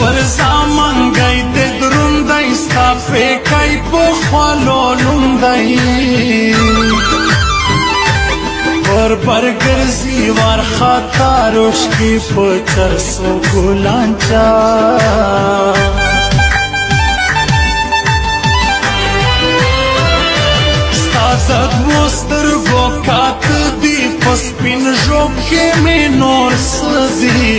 ورزامنګی د دروندی ستا فیکی په خوالو لوندی پر برګرځي وارخطا روشکي په چرسو ګلانچا ستا د دوو سترګو کاته دي په سپین ژوب کې مې نور څه دي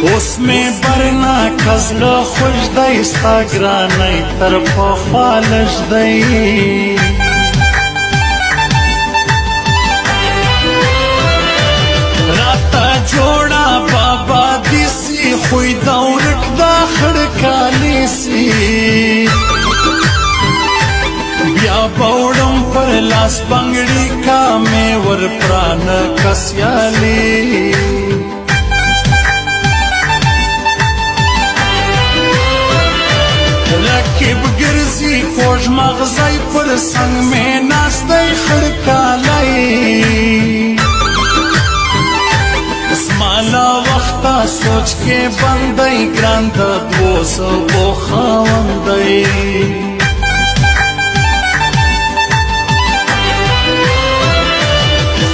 اوس مې برنا کزله خوش دی ستا ګرانی تر پخوا لږ دی راته جوړه بابا دیسي خوی دا ورک دا خړکالی سي بیا بوړم پر لاس بنګړي کا مې ور پران کسیالي رکب ګرځي کوږ مغزی پر سنگ مې ناستی خړکالی اسمالا وختا سوچ کې بندی ګران د دوو سوو خاوندی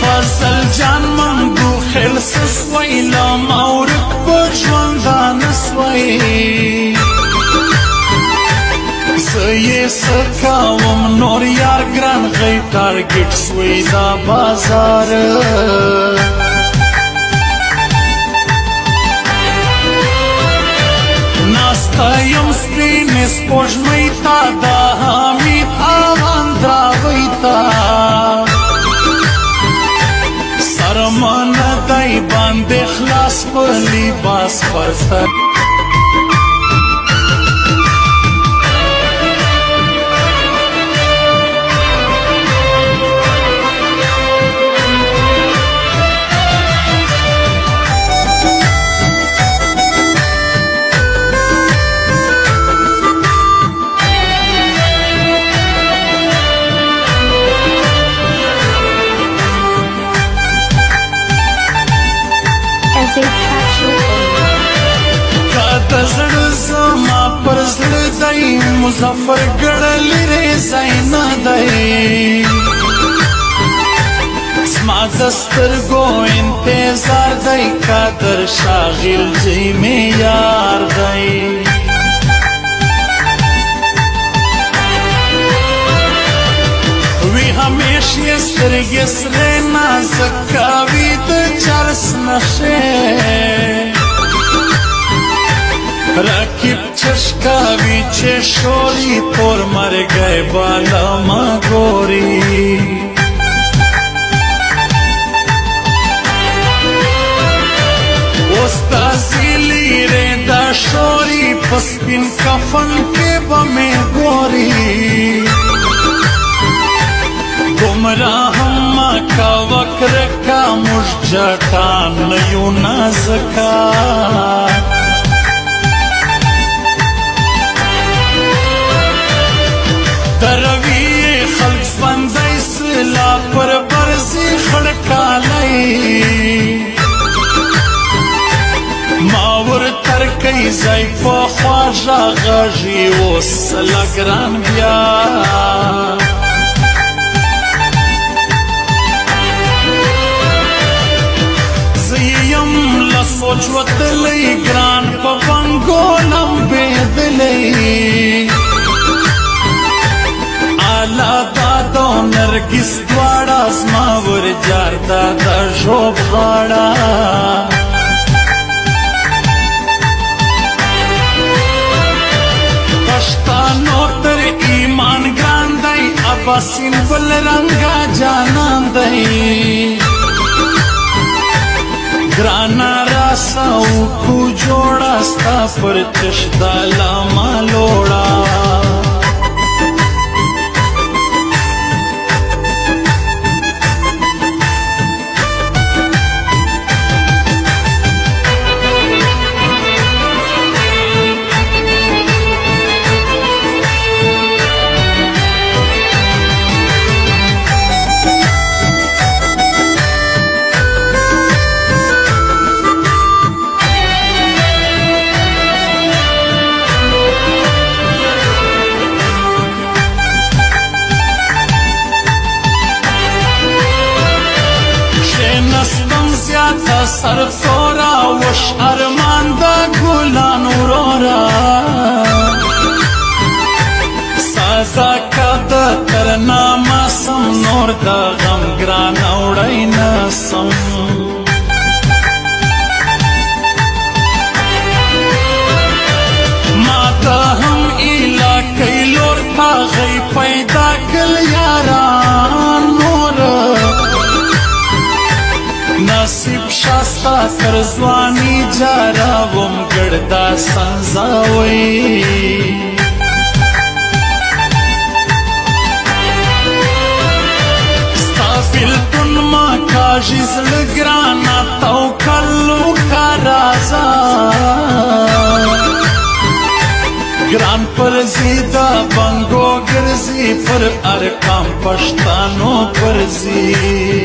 فضل جان منګو خیل سسوی لامورک په ژوندان سوی زه یې سکاوم نور یار ګران غی ټارګټ سوی دا بازار ناستا یم سپینې سپوږمۍ ته دا حمید امان دراوی ته سرمانه دی باندې خلاص په لباس پرته د زړه زما پر زړه دی مظفر ګړلی ریځی نه دی زما د سترګو انتظار دی قادر شاغل جی مې یار دی وی همیش یې سترګې سرې نازک کوي د چرس نښې رکیب چشکاوی چه شوری پر مرگای بالا ما گوری استازی لیره دا شوری پسپین کفن کے بمی گوری گمراهم ما کا وکرکا مش جٹان نیو نازکا دروی خلق بندی سلا پر برزی خڑکالی ماور ترکی زی پا خواجا غجی و سلگران بیا زیم لسوچ و دلی گران پا بنگولم بیدلی آلا دادو نرگس دوارا زما ورجار دادا ژوب غاړه پښتانو تر ایمان ګران دی اباسین بل رنګا جانان دی ګرانا راساو کو جوړا ستا پر چشدا لاما لوړا ساته سر تورا وش ارمان دا ګلان ورورا سازا د ترنامه سم نور د غم ګران اوړی نسم ما ته هم ایله کوي لور هغی پیدا کړل یاران نور نصیب شاستا تر ځواني جاراوم ګړدا سنځاوي بلکن ما کاجی زلگرانا توکلو کا رازا گران پر زیدہ بنگو گرزی پر ارکام پشتانو پر زی